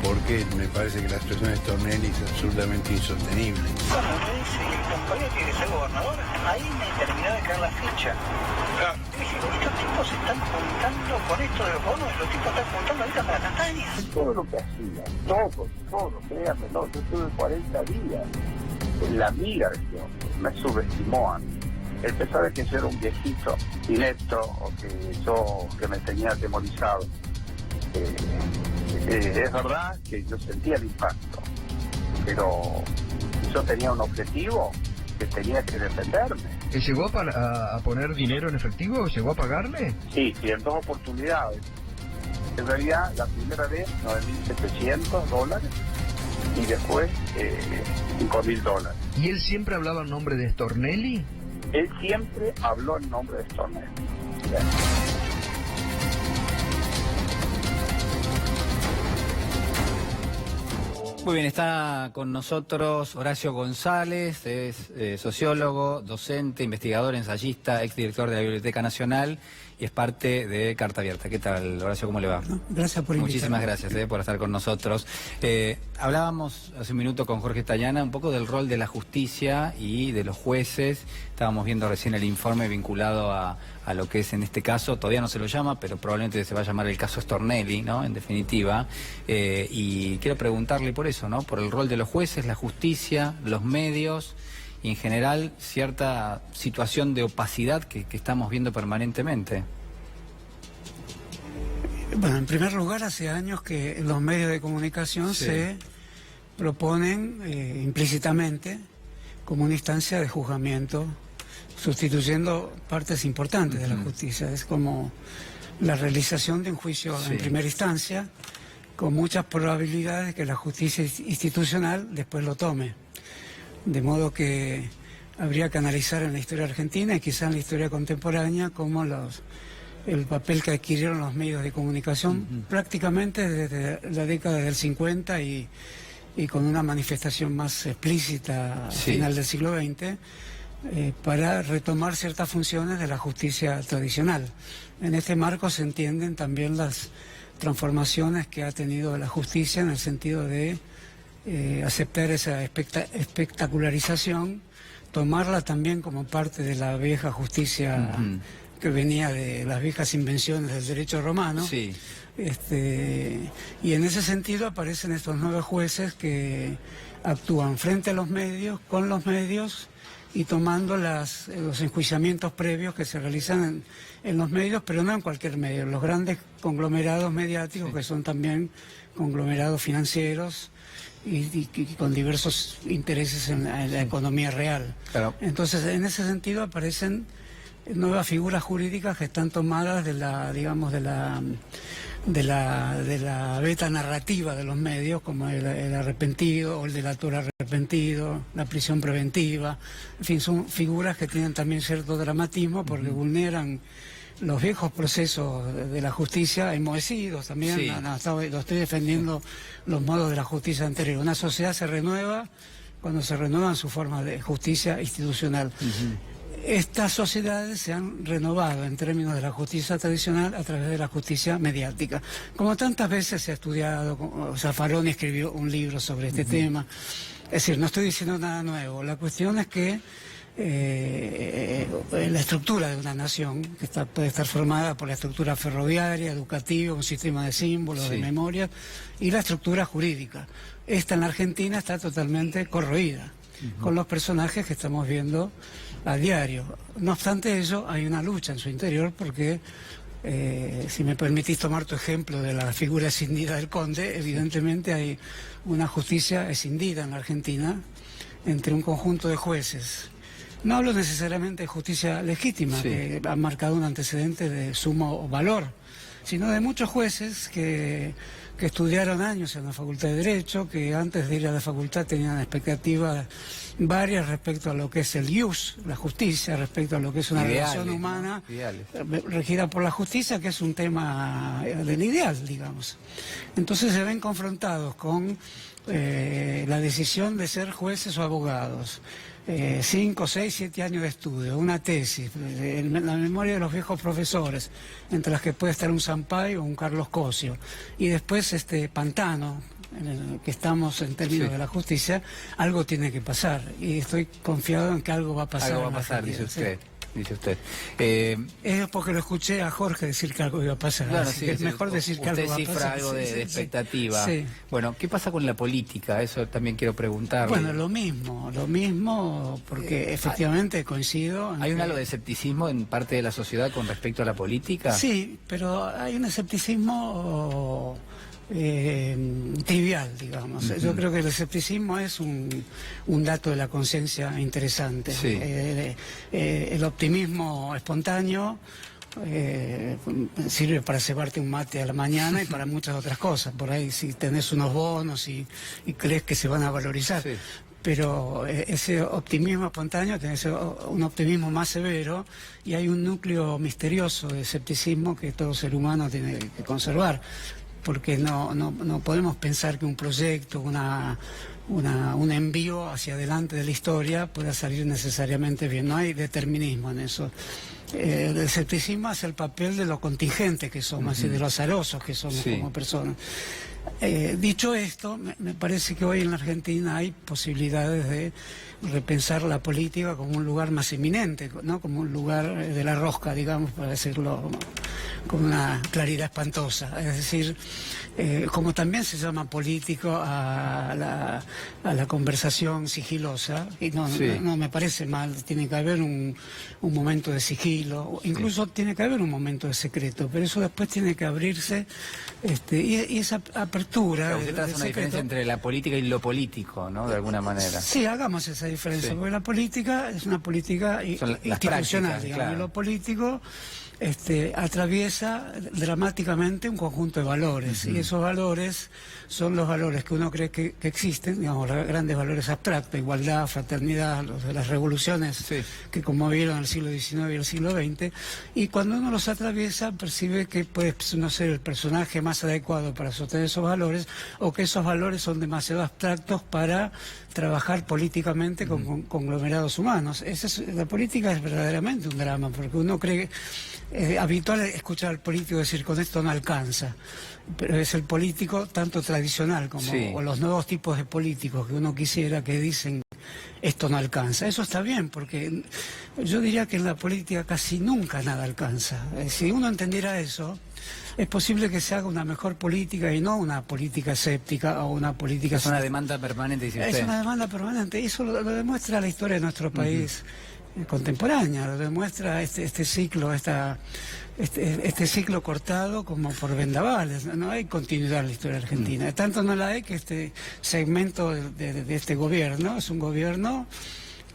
S2: porque me parece que la situación de Stornelli es absolutamente insostenible.
S4: Cuando me dice que el compañero tiene que ser gobernador, ahí me terminó de caer la ficha. Dije, estos tipos se están juntando con esto de los bonos, los tipos están juntando ahorita para castañas.
S3: Todo lo que hacía, todo, créanme, no, yo tuve 40 días en la mira de este hombre, me subestimó a mí. Él pensaba que yo era un viejito inepto o que me tenía atemorizado. Es verdad que yo sentía el impacto, pero yo tenía un objetivo que tenía que defenderme.
S8: ¿Llegó a poner dinero en efectivo? ¿Llegó a pagarle?
S3: Sí, en 2 oportunidades. En realidad, la primera vez, $9.700 y después $5.000.
S8: ¿Y él siempre hablaba en nombre de Stornelli?
S3: Él siempre habló en nombre de Stornelli.
S1: Muy bien, está con nosotros Horacio González, es sociólogo, docente, investigador, ensayista, exdirector de la Biblioteca Nacional y es parte de Carta Abierta. ¿Qué tal, Horacio? ¿Cómo le va?
S2: Gracias por invitarme.
S1: Muchísimas gracias por estar con nosotros. Hablábamos hace un minuto con Jorge Tallana un poco del rol de la justicia y de los jueces. Estábamos viendo recién el informe vinculado a lo que es en este caso, todavía no se lo llama, pero probablemente se va a llamar el caso Stornelli, ¿no? En definitiva. Y quiero preguntarle por eso, ¿no? Por el rol de los jueces, la justicia, los medios y en general cierta situación de opacidad que estamos viendo permanentemente.
S9: Bueno, en primer lugar, hace años que los medios de comunicación se proponen implícitamente como una instancia de juzgamiento, sustituyendo partes importantes de la justicia. Es como la realización de un juicio en primera instancia, con muchas probabilidades de que la justicia institucional después lo tome. De modo que habría que analizar en la historia argentina y quizá en la historia contemporánea cómo el papel que adquirieron los medios de comunicación prácticamente desde la década del 50 y con una manifestación más explícita al final del siglo XX, para retomar ciertas funciones de la justicia tradicional. En este marco se entienden también las transformaciones que ha tenido la justicia en el sentido de aceptar esa espectacularización, tomarla también como parte de la vieja justicia que venía de las viejas invenciones del derecho romano. Y en ese sentido aparecen estos 9 jueces que actúan frente a los medios, con los medios y tomando los enjuiciamientos previos que se realizan en los medios, pero no en cualquier medio, los grandes conglomerados mediáticos que son también conglomerados financieros y con diversos intereses en la economía real.
S1: Claro.
S9: Entonces, en ese sentido aparecen nuevas figuras jurídicas que están tomadas de la, digamos, de la beta narrativa de los medios, como el arrepentido o el delator arrepentido, la prisión preventiva. En fin, son figuras que tienen también cierto dramatismo porque vulneran los viejos procesos de la justicia enmohecidos también. Lo estoy defendiendo los modos de la justicia anterior. Una sociedad se renueva cuando se renuevan sus formas de justicia institucional. Estas sociedades se han renovado en términos de la justicia tradicional a través de la justicia mediática. Como tantas veces se ha estudiado, Zaffaroni escribió un libro sobre este tema. Es decir, no estoy diciendo nada nuevo. La cuestión es que la estructura de una nación, que puede estar formada por la estructura ferroviaria, educativa, un sistema de símbolos, de memorias, y la estructura jurídica. Esta en la Argentina está totalmente corroída, con los personajes que estamos viendo a diario. No obstante ello, hay una lucha en su interior porque, si me permitís tomar tu ejemplo de la figura escindida del conde, evidentemente hay una justicia escindida en la Argentina entre un conjunto de jueces. No hablo necesariamente de justicia legítima, que ha marcado un antecedente de sumo valor, sino de muchos jueces que estudiaron años en la Facultad de Derecho, que antes de ir a la facultad tenían expectativas varias respecto a lo que es el ius, la justicia, respecto a lo que es una relación humana, ¿no? Regida por la justicia, que es un tema del ideal, digamos. Entonces se ven confrontados con la decisión de ser jueces o abogados. 5, 6, 7 años de estudio, una tesis, en la memoria de los viejos profesores, entre las que puede estar un Sampaio o un Carlos Cosio, y después este pantano en el que estamos en términos de la justicia. Algo tiene que pasar, y estoy confiado en que algo va a pasar.
S1: Algo va a pasar, dice usted. Dice usted.
S9: Es porque lo escuché a Jorge decir que algo iba a pasar.
S1: Claro,
S9: así que es mejor decir que algo va a pasar.
S1: Usted cifra algo de expectativa.
S9: Sí.
S1: Bueno, ¿qué pasa con la política? Eso también quiero preguntarle.
S9: Bueno, lo mismo, porque efectivamente coincido.
S1: ¿Hay un halo de escepticismo en parte de la sociedad con respecto a la política?
S9: Sí, pero hay un escepticismo trivial, digamos. Yo creo que el escepticismo es un dato de la conciencia interesante.
S1: Sí.
S9: El optimismo espontáneo sirve para cebarte un mate a la mañana y para muchas otras cosas. Por ahí, si tenés unos bonos y crees que se van a valorizar. Sí. Pero ese optimismo espontáneo tiene que ser un optimismo más severo, y hay un núcleo misterioso de escepticismo que todo ser humano tiene que conservar. Porque no podemos pensar que un proyecto, un envío hacia adelante de la historia pueda salir necesariamente bien. No hay determinismo en eso. El escepticismo hace el papel de lo contingente que somos y de lo azarosos que somos como personas. Dicho esto, me parece que hoy en la Argentina hay posibilidades de repensar la política como un lugar más eminente, ¿no? Como un lugar de la rosca, digamos, para decirlo con una claridad espantosa. Es decir, como también se llama político a la conversación sigilosa, y no me parece mal, tiene que haber un momento de sigilo, incluso tiene que haber un momento de secreto, pero eso después tiene que abrirse, y esa apertura...
S1: Pero usted traza una diferencia entre la política y lo político, ¿no? De alguna manera.
S9: Sí, hagamos esa diferencia, porque la política es una política institucional, digamos, claro. Y lo político atraviesa dramáticamente un conjunto de valores, y esos valores son los valores que uno cree que existen, digamos, los grandes valores abstractos: igualdad, fraternidad, los de las revoluciones que conmovieron el siglo XIX y el siglo XX, y cuando uno los atraviesa percibe que puede no ser el personaje más adecuado para sostener esos valores, o que esos valores son demasiado abstractos para trabajar políticamente con conglomerados humanos. La política es verdaderamente un drama, porque uno cree... habitual escuchar al político decir: con esto no alcanza, pero es el político tanto tradicional como o los nuevos tipos de políticos que uno quisiera, que dicen esto no alcanza. Eso está bien, porque yo diría que en la política casi nunca nada alcanza. Si uno entendiera eso, es posible que se haga una mejor política y no una política escéptica o una política...
S1: Es una demanda permanente, dice usted.
S9: Es una demanda permanente, y eso lo demuestra la historia de nuestro país contemporánea, lo demuestra este ciclo, este ciclo cortado como por vendavales. No hay continuidad en la historia argentina. Tanto no la hay que este segmento de este gobierno es un gobierno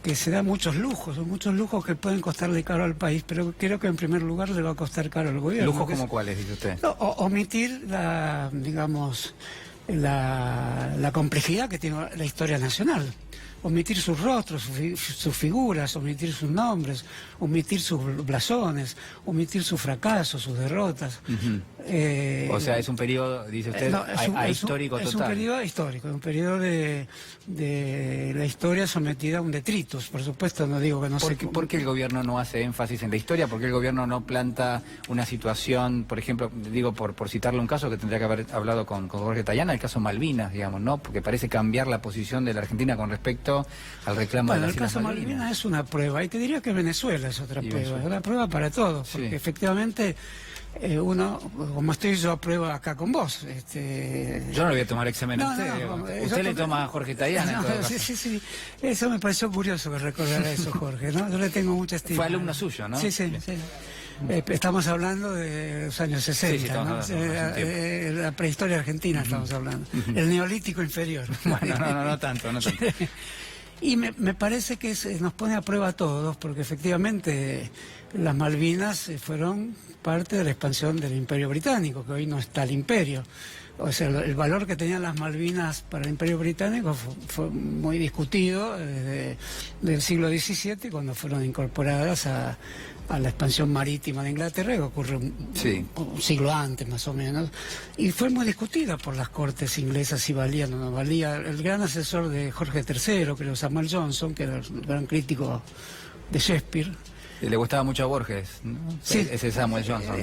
S9: que se da muchos lujos que pueden costarle caro al país, pero creo que en primer lugar le va a costar caro al gobierno.
S1: ¿Lujos como cuáles, dice usted?
S9: Omitir la complejidad que tiene la historia nacional. Omitir sus rostros, sus figuras, omitir sus nombres, omitir sus blasones, omitir sus fracasos, sus derrotas.
S1: O sea, es un periodo, dice usted, histórico total.
S9: Es un periodo histórico, un periodo de la historia sometida a un detritus. Por supuesto, no digo que no sé...
S1: ¿Por qué el gobierno no hace énfasis en la historia? ¿Por qué el gobierno no planta una situación, por ejemplo, digo, por citarle un caso que tendría que haber hablado con Jorge Tayana, el caso Malvinas, digamos, ¿no? Porque parece cambiar la posición de la Argentina con respecto al reclamo de las Islas
S9: Malvinas. El caso Malvinas es una prueba, y te diría que Venezuela es otra prueba, es una prueba para todos, porque efectivamente uno, como estoy yo a prueba acá con vos.
S1: Yo no le voy a tomar examen a usted. Usted le toma a Jorge Tayana.
S9: Sí. Eso me pareció curioso que recordara eso, Jorge, ¿no? Yo le tengo mucha estima.
S1: Fue alumno suyo, ¿no?
S9: Sí. Estamos hablando de los años 60, ¿no? La prehistoria argentina estamos hablando. El neolítico inferior.
S1: Bueno, no tanto.
S9: Y me parece que nos pone a prueba a todos, porque efectivamente las Malvinas fueron parte de la expansión del Imperio Británico, que hoy no está el imperio. O sea, el valor que tenían las Malvinas para el Imperio Británico fue muy discutido desde el siglo XVII, cuando fueron incorporadas a la expansión marítima de Inglaterra, que ocurre un siglo antes más o menos, y fue muy discutida por las cortes inglesas si valía o no valía. El gran asesor de Jorge III, creo, Samuel Johnson, que era el gran crítico de Shakespeare,
S1: Le gustaba mucho a Borges, ¿no?
S9: Sí.
S1: Ese Samuel Johnson.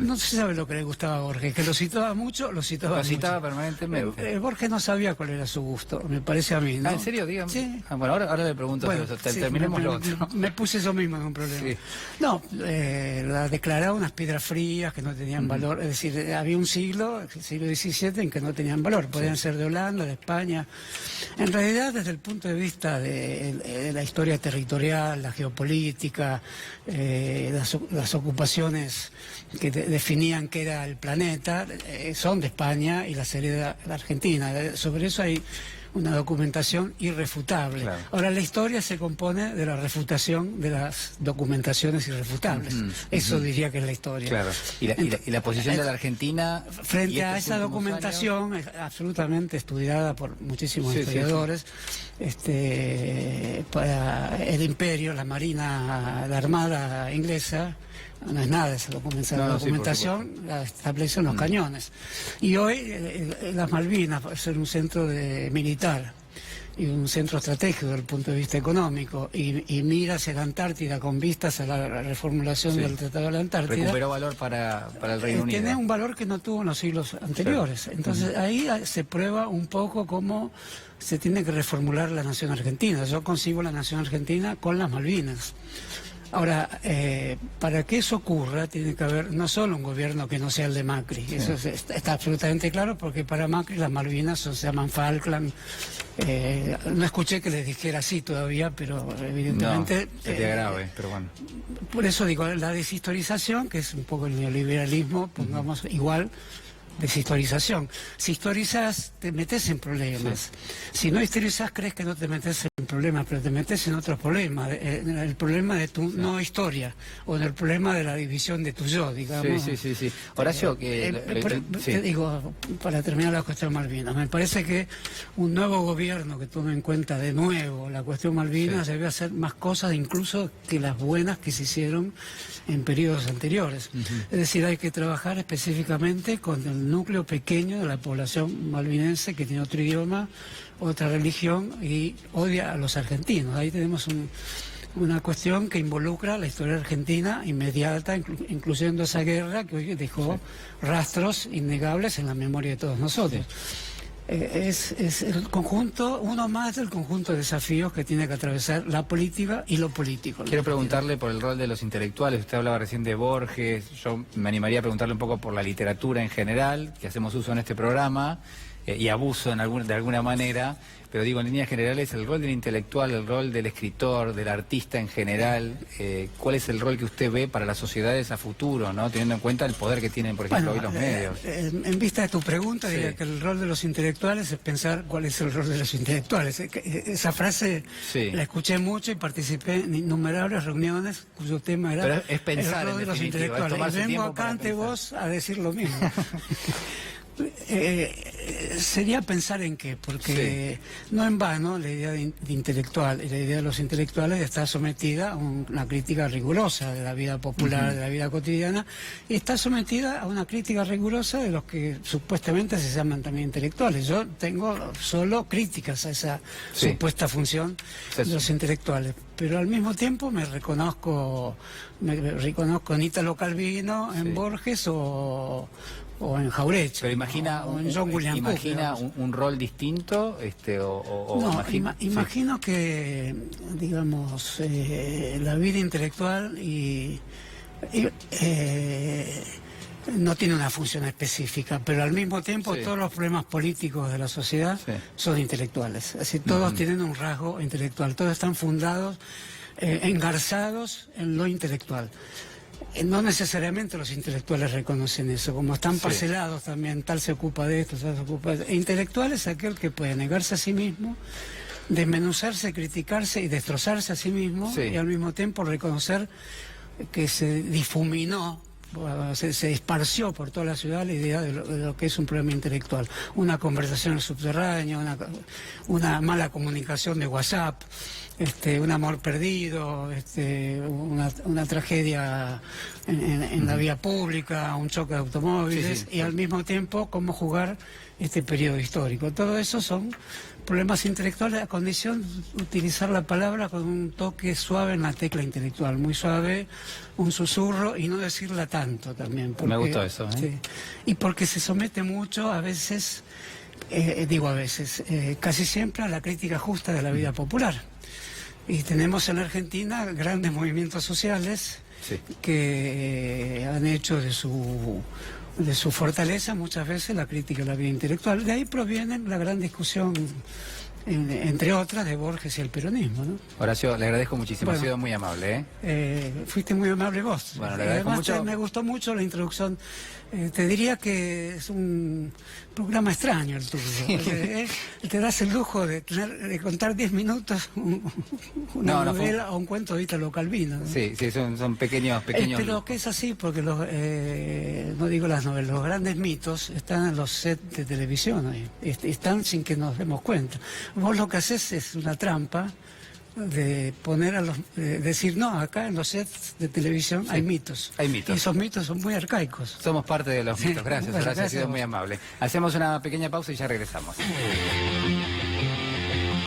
S9: No se sabe lo que le gustaba a Borges, que lo citaba mucho, lo citaba
S1: permanentemente.
S9: Borges no sabía cuál era su gusto, me parece a mí, ¿no?
S1: ¿En serio? Dígame.
S9: Sí.
S1: Bueno, ahora le pregunto sobre eso. Terminemos lo otro.
S9: Me puse eso mismo en un problema.
S1: Sí.
S9: No, la declaraba unas piedras frías que no tenían valor. Es decir, había un siglo, el siglo XVII, en que no tenían valor. Podían ser de Holanda, de España. En realidad, desde el punto de vista de la historia territorial, la geopolítica, las ocupaciones que definían qué era el planeta, son de España y las hereda la Argentina. Sobre eso hay una documentación irrefutable.
S1: Claro.
S9: Ahora, la historia se compone de la refutación de las documentaciones irrefutables. Eso diría que es la historia.
S1: Claro. ¿Y la posición de la Argentina?
S9: Frente a esa documentación, absolutamente estudiada por muchísimos historiadores, para el imperio, la marina, la armada inglesa, no es nada esa documentación, la establecen los cañones. Y hoy las Malvinas va a ser un centro militar y un centro estratégico desde el punto de vista económico, y mira hacia la Antártida con vistas a la reformulación del Tratado de la Antártida.
S1: Recuperó valor para el Reino Unido.
S9: Tiene un valor que no tuvo en los siglos anteriores. Claro. Entonces ahí se prueba un poco cómo se tiene que reformular la nación argentina. Yo concibo la nación argentina con las Malvinas. Ahora, para que eso ocurra, tiene que haber no solo un gobierno que no sea el de Macri, eso está absolutamente claro, porque para Macri las Malvinas se llaman Falkland. No escuché que les dijera así todavía, pero evidentemente...
S1: No, sería grave, pero bueno.
S9: Por eso digo, la deshistorización, que es un poco el neoliberalismo, pongamos igual, deshistorización. Si historizas, te metes en problemas. Si no historizas, crees que no te metes en problemas, pero te metes en otros problemas. En el problema de tu no historia, o en el problema de la división de tu yo, digamos.
S1: Sí. Horacio,
S9: te digo, para terminar la cuestión Malvinas, me parece que un nuevo gobierno que tome en cuenta de nuevo la cuestión Malvinas debe hacer más cosas incluso que las buenas que se hicieron en periodos anteriores. Es decir, hay que trabajar específicamente con el núcleo pequeño de la población malvinense que tiene otro idioma, otra religión y odia a los argentinos. Ahí tenemos una cuestión que involucra la historia argentina inmediata, incluyendo esa guerra que hoy dejó rastros innegables en la memoria de todos nosotros. Es el conjunto, uno más del conjunto de desafíos que tiene que atravesar la política y lo político.
S1: Quiero preguntarle por el rol de los intelectuales. Usted hablaba recién de Borges. Yo me animaría a preguntarle un poco por la literatura en general, que hacemos uso en este programa, y abuso de alguna manera. Pero digo, en líneas generales, el rol del intelectual, el rol del escritor, del artista en general, ¿cuál es el rol que usted ve para las sociedades a futuro, ¿no? Teniendo en cuenta el poder que tienen, por ejemplo, hoy los medios?
S9: En vista de tu pregunta, diría que el rol de los intelectuales es pensar cuál es el rol de los intelectuales. Esa frase la escuché mucho y participé en innumerables reuniones cuyo tema era
S1: pero es pensar,
S9: el rol de los intelectuales. Y vengo acá ante vos a decir lo mismo. Sería pensar en qué, porque no en vano la idea de intelectual y la idea de los intelectuales está sometida a una crítica rigurosa de la vida popular, de la vida cotidiana, y está sometida a una crítica rigurosa de los que supuestamente se llaman también intelectuales. Yo tengo solo críticas a esa supuesta función de los intelectuales, pero al mismo tiempo me reconozco en Italo Calvino, en Borges o en Jauretche.
S1: Pero imagina un rol distinto,
S9: imagino que, digamos, la vida intelectual no tiene una función específica, pero al mismo tiempo todos los problemas políticos de la sociedad son intelectuales. Es decir, todos tienen un rasgo intelectual, todos están fundados, engarzados en lo intelectual. No necesariamente los intelectuales reconocen eso, como están parcelados también, tal se ocupa de esto, tal se ocupa de esto. Intelectual es aquel que puede negarse a sí mismo desmenuzarse, criticarse y destrozarse a sí mismo,
S1: Sí.
S9: y al mismo tiempo reconocer que se difuminó, se esparció por toda la ciudad la idea de lo que es un problema intelectual. Una conversación en el subterráneo, una mala comunicación de WhatsApp, un amor perdido, una tragedia en la vía pública, un choque de automóviles,
S1: Sí, sí.
S9: y al mismo tiempo cómo jugar este periodo histórico. Todo eso son problemas intelectuales a condición de utilizar la palabra con un toque suave en la tecla intelectual, muy suave, un susurro, y no decirla tanto también. Porque,
S1: Me gustó eso, ¿eh?
S9: Sí. Y porque se somete mucho a veces, casi siempre a la crítica justa de la vida popular. Y tenemos en Argentina grandes movimientos sociales
S1: Sí.
S9: que han hecho de su fortaleza muchas veces la crítica a la vida intelectual. De ahí proviene la gran discusión, entre otras, de Borges y el peronismo, ¿no?
S1: Horacio, le agradezco muchísimo,
S9: Bueno.
S1: ha sido muy amable, ¿eh?
S9: Fuiste muy amable vos.
S1: Bueno, le agradezco
S9: Además,
S1: mucho.
S9: me gustó mucho la introducción. Te diría que es un programa extraño el tuyo. Te das el lujo de contar 10 minutos una
S1: No, fue
S9: novela o un cuento de Italo Calvino, ¿no?
S1: Sí, son pequeños.
S9: Pero que es así, porque no digo las novelas, los grandes mitos están en los sets de televisión ahí. Están sin que nos demos cuenta. Vos lo que haces es una trampa de poner decir, no, acá en los sets de televisión hay mitos.
S1: Hay mitos.
S9: Y esos mitos son muy arcaicos.
S1: Somos parte de los
S9: Sí.
S1: mitos. Gracias,
S9: Bueno,
S1: Horacio, ha
S9: gracias
S1: sido
S9: a vos.
S1: muy amable. Hacemos una pequeña pausa y ya regresamos.